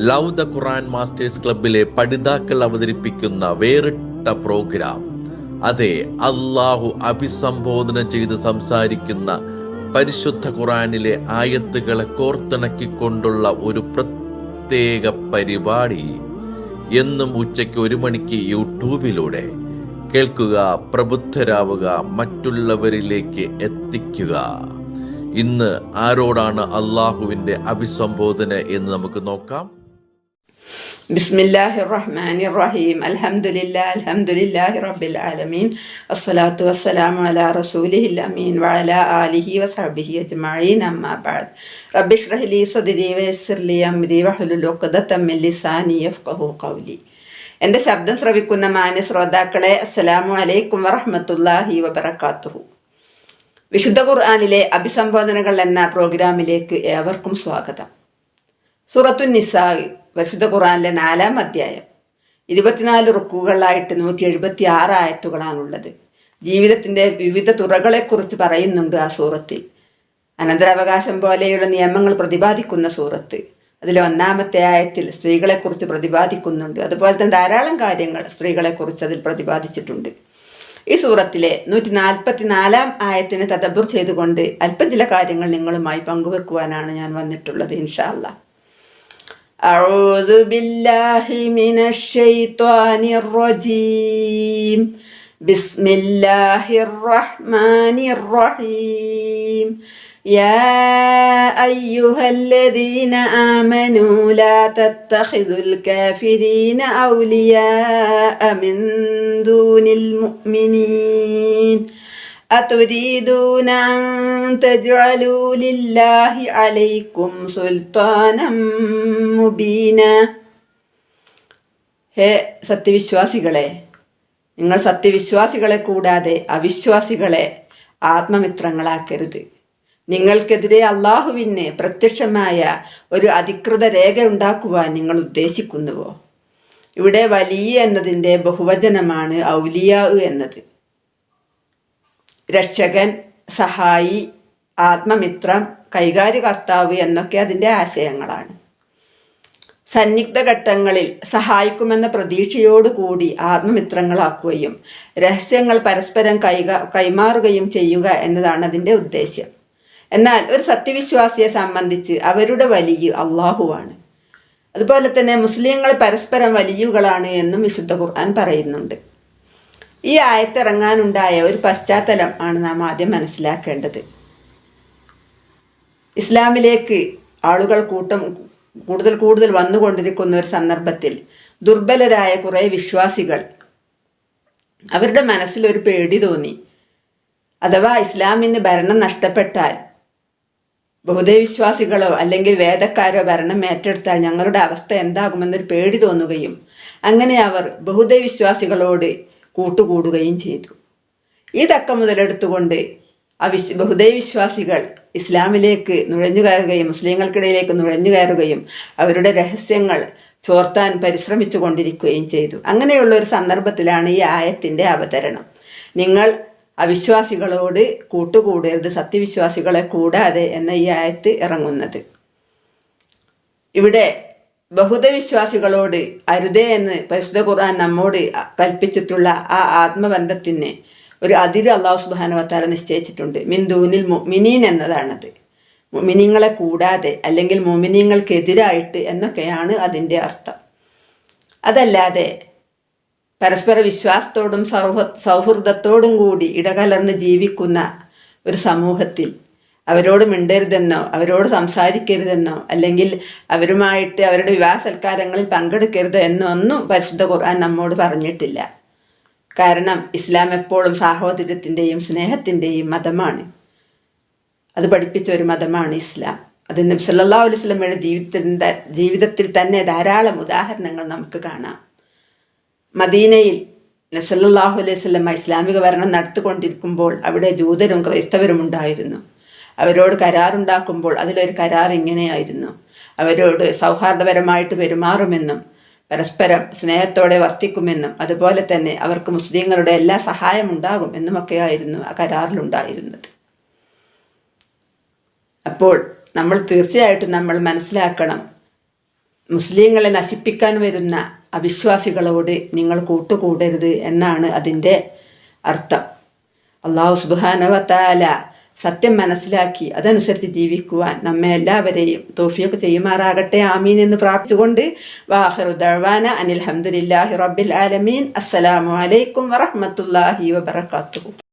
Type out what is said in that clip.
Love the Quran masters ക്ലബിലെ പഠിതാക്കൾ അവതരിപ്പിക്കുന്ന വേറിട്ട പ്രോഗ്രാം. അതെ, അള്ളാഹു അഭിസംബോധന ചെയ്ത് സംസാരിക്കുന്ന പരിശുദ്ധ ഖുർആനിലെ ആയത്തുകളെ കോർത്തിണക്കിക്കൊണ്ടുള്ള ഒരു പ്രത്യേക പരിപാടി. എന്നും ഉച്ചയ്ക്ക് 1 മണിക്ക് യൂട്യൂബിലൂടെ കേൾക്കുക, പ്രബുദ്ധരാവുക, മറ്റുള്ളവരിലേക്ക് എത്തിക്കുക. ഇന്ന് ആരോടാണ് അള്ളാഹുവിന്റെ അഭിസംബോധന എന്ന് നമുക്ക് നോക്കാം. ബിസ്മില്ലാഹിർ റഹ്മാനിർ റഹീം. അൽഹംദുലില്ലാഹി റബ്ബിൽ ആലമീൻ. അസ്സലാത്തു വസ്സലാമു അലാ റസൂലിഹിൽ അമീൻ വഅലാ ആലിഹി വസഹ്ബിഹി അജ്മഈൻ. അമ്മാ ബഅദ്. റബ്ബി ഇശ്റഹ് ലി സദ്രി വയസ്സിർ ലി അംരി വഹ്ലുൽ ഉഖ്ദതം മിൻ ലിസാനി യഫ്ഖഹു ഖൗലി. എൻ്റെ ശബ്ദം ശ്രവിക്കുന്ന മാന്യ ശ്രോതാക്കളെ, അസ്സലാമു അലൈക്കും വറഹ്മത്തുള്ളാഹി വബറകാതുഹു. വിശുദ്ധ ഖുർആനിലെ അഭിസംബോധനകൾ എന്ന പ്രോഗ്രാമിലേക്ക് ഏവർക്കും സ്വാഗതം. സൂറത്തുൻ നിസാ, വിശുദ്ധ ഖുർആനിലെ 4-ാം അധ്യായം. 24 റുക്കുകളായിട്ട് 176 ആയത്തുകളാണുള്ളത്. ജീവിതത്തിൻ്റെ വിവിധ തുറകളെക്കുറിച്ച് പറയുന്നുണ്ട് ആ സൂറത്തിൽ. അനന്തരാവകാശം പോലെയുള്ള നിയമങ്ങൾ പ്രതിപാദിക്കുന്ന സൂറത്ത്. അതിലെ 1-ാമത്തെ ആയത്തിൽ സ്ത്രീകളെക്കുറിച്ച് പ്രതിപാദിക്കുന്നുണ്ട്. അതുപോലെ തന്നെ ധാരാളം കാര്യങ്ങൾ സ്ത്രീകളെക്കുറിച്ച് അതിൽ പ്രതിപാദിച്ചിട്ടുണ്ട്. ഈ സൂറത്തിലെ 144-ാം ആയത്തിനെ തദബ്ബുർ ചെയ്തുകൊണ്ട് അല്പം ചില കാര്യങ്ങൾ നിങ്ങളുമായി പങ്കുവെക്കുവാനാണ് ഞാൻ വന്നിട്ടുള്ളത്. ഇൻഷാ അല്ലാഹ്. അഊദു ബില്ലാഹി മിനശ് ശൈത്വാനിർ റജീം. ബിസ്മില്ലാഹിർ റഹ്മാനിർ റഹീം. യാ അയ്യുഹല്ലദീന ആമനൂ ലാ തത്തഖിദുൽ കാഫിരീന ഔലിയാഅ മിൻ ദൂനിൽ മുഅ്മിനീൻ അതുരീദൂന അൻ തജ്അലൂ ലില്ലാഹി അലൈക്കും സുൽത്താനം മുബീന. ഹേ സത്യവിശ്വാസികളെ, നിങ്ങൾ സത്യവിശ്വാസികളെ കൂടാതെ അവിശ്വാസികളെ ആത്മമിത്രങ്ങളാക്കരുത്. നിങ്ങൾക്കെതിരെ അള്ളാഹുവിന് പ്രത്യക്ഷമായ ഒരു അധികൃത രേഖ ഉണ്ടാക്കുവാൻ നിങ്ങൾ ഉദ്ദേശിക്കുന്നുവോ? ഇവിടെ വലിയ എന്നതിൻ്റെ ബഹുവചനമാണ് ഔലിയാ എന്നത്. രക്ഷകൻ, സഹായി, ആത്മമിത്രം, കൈകാര്യകർത്താവ് എന്നൊക്കെ അതിൻ്റെ ആശയങ്ങളാണ്. സന്നിഗ്ധ ഘട്ടങ്ങളിൽ സഹായിക്കുമെന്ന പ്രതീക്ഷയോടുകൂടി ആത്മമിത്രങ്ങളാക്കുകയും രഹസ്യങ്ങൾ പരസ്പരം കൈമാറുകയും ചെയ്യുക എന്നതാണ് അതിൻ്റെ ഉദ്ദേശ്യം. എന്നാൽ ഒരു സത്യവിശ്വാസിയെ സംബന്ധിച്ച് അവരുടെ വലിയ അള്ളാഹുവാണ്. അതുപോലെ തന്നെ മുസ്ലിങ്ങൾ പരസ്പരം വലിയുകളാണ് എന്നും വിശുദ്ധ ഖുർആൻ പറയുന്നുണ്ട്. ഈ ആയത്തിറങ്ങാനുണ്ടായ ഒരു പശ്ചാത്തലം ആണ് നാം ആദ്യം മനസ്സിലാക്കേണ്ടത്. ഇസ്ലാമിലേക്ക് ആളുകൾ കൂടുതൽ വന്നുകൊണ്ടിരിക്കുന്ന ഒരു സന്ദർഭത്തിൽ ദുർബലരായ കുറേ വിശ്വാസികൾ, അവരുടെ മനസ്സിലൊരു പേടി തോന്നി. അഥവാ ഇസ്ലാമിന് ഭരണം നഷ്ടപ്പെട്ടാൽ, ബഹുദൈവവിശ്വാസികളോ അല്ലെങ്കിൽ വേദക്കാരോ ഭരണം ഏറ്റെടുത്താൽ ഞങ്ങളുടെ അവസ്ഥ എന്താകുമെന്നൊരു പേടി തോന്നുകയും അങ്ങനെ അവർ ബഹുദൈവവിശ്വാസികളോട് കൂട്ടുകൂടുകയും ചെയ്തു. ഈ തക്ക മുതലെടുത്തുകൊണ്ട് ബഹുദൈവവിശ്വാസികൾ ഇസ്ലാമിലേക്ക് നുഴഞ്ഞു കയറുകയും മുസ്ലിങ്ങൾക്കിടയിലേക്ക് നുഴഞ്ഞു കയറുകയും അവരുടെ രഹസ്യങ്ങൾ ചോർത്താൻ പരിശ്രമിച്ചു കൊണ്ടിരിക്കുകയും ചെയ്തു. അങ്ങനെയുള്ള ഒരു സന്ദർഭത്തിലാണ് ഈ ആയത്തിൻ്റെ അവതരണം. നിങ്ങൾ അവിശ്വാസികളോട് കൂട്ടുകൂടരുത്, സത്യവിശ്വാസികളെ കൂടാതെ എന്ന ഈ ആയത്ത് ഇറങ്ങുന്നത്. ഇവിടെ ബഹുദവിശ്വാസികളോട് അരുതേ എന്ന് പരിശുദ്ധ ഖുർആൻ നമ്മോട് കൽപ്പിച്ചിട്ടുള്ള ആ ആത്മബന്ധത്തിന് ഒരു അതിര് അല്ലാഹു സുബ്ഹാനഹു വ തആല നിശ്ചയിച്ചിട്ടുണ്ട്. മിൻ ദൂനിൽ മുഅ്മിനീൻ എന്നതാണത്. മുഅ്മിനീങ്ങളെ കൂടാതെ അല്ലെങ്കിൽ മുഅ്മിനീങ്ങൾക്കെതിരായിട്ട് എന്നൊക്കെയാണ് അതിൻ്റെ അർത്ഥം. അതല്ലാതെ പരസ്പര വിശ്വാസത്തോടും സൗഹൃദത്തോടും കൂടി ഇടകലർന്ന് ജീവിക്കുന്ന ഒരു സമൂഹത്തിൽ അവരോട് മിണ്ടരുതെന്നോ അവരോട് സംസാരിക്കരുതെന്നോ അല്ലെങ്കിൽ അവരുമായിട്ട് അവരുടെ വിവാഹ സൽക്കാരങ്ങളിൽ പങ്കെടുക്കരുത് എന്നോ ഒന്നും പരിശുദ്ധ ഖുർആൻ നമ്മോട് പറഞ്ഞിട്ടില്ല. കാരണം ഇസ്ലാം എപ്പോഴും സാഹോദര്യത്തിൻ്റെയും സ്നേഹത്തിൻ്റെയും മതമാണ്. അത് പഠിപ്പിച്ച ഒരു മതമാണ് ഇസ്ലാം. അത് നബി സല്ലല്ലാഹു അലൈഹി വസല്ലമയുടെ ജീവിതത്തിൽ തന്നെ ധാരാളം ഉദാഹരണങ്ങൾ നമുക്ക് കാണാം. മദീനയിൽ നബി സല്ലല്ലാഹു അലൈഹി വസല്ലമ ഇസ്ലാമിക ഭരണം നടത്തിക്കൊണ്ടിരിക്കുമ്പോൾ അവിടെ ജൂതരും ക്രൈസ്തവരും ഉണ്ടായിരുന്നു. അവരോട് കരാറുണ്ടാക്കുമ്പോൾ അതിലൊരു കരാർ ഇങ്ങനെയായിരുന്നു: അവരോട് സൗഹാർദ്ദപരമായിട്ട് പെരുമാറുമെന്നും പരസ്പരം സ്നേഹത്തോടെ വർത്തിക്കുമെന്നും അതുപോലെ തന്നെ അവർക്ക് മുസ്ലിങ്ങളുടെ എല്ലാ സഹായം ഉണ്ടാകും എന്നുമൊക്കെയായിരുന്നു ആ കരാറിലുണ്ടായിരുന്നത്. അപ്പോൾ നമ്മൾ തീർച്ചയായിട്ടും മനസ്സിലാക്കണം, മുസ്ലിങ്ങളെ നശിപ്പിക്കാൻ വരുന്ന അവിശ്വാസികളോട് നിങ്ങൾ കൂട്ടുകൂടരുത് എന്നാണ് അതിൻ്റെ അർത്ഥം. അല്ലാഹു സുബ്ഹാനഹു വ തആല സത്യം മനസ്സിലാക്കി അതനുസരിച്ച് ജീവിക്കുവാൻ നമ്മെ എല്ലാവരെയും തൗഫീഖ് ചെയ്യുമാറാകട്ടെ. ആമീൻ എന്ന് പ്രാർത്ഥിച്ചുകൊണ്ട് വാഖിറു ദഅ്വാന അനിൽ ഹംദുലില്ലാഹി റബ്ബിൽ ആലമീൻ. അസ്സലാമു അലൈക്കും വറഹ്മത്തുള്ളാഹി വബറകാതുഹു.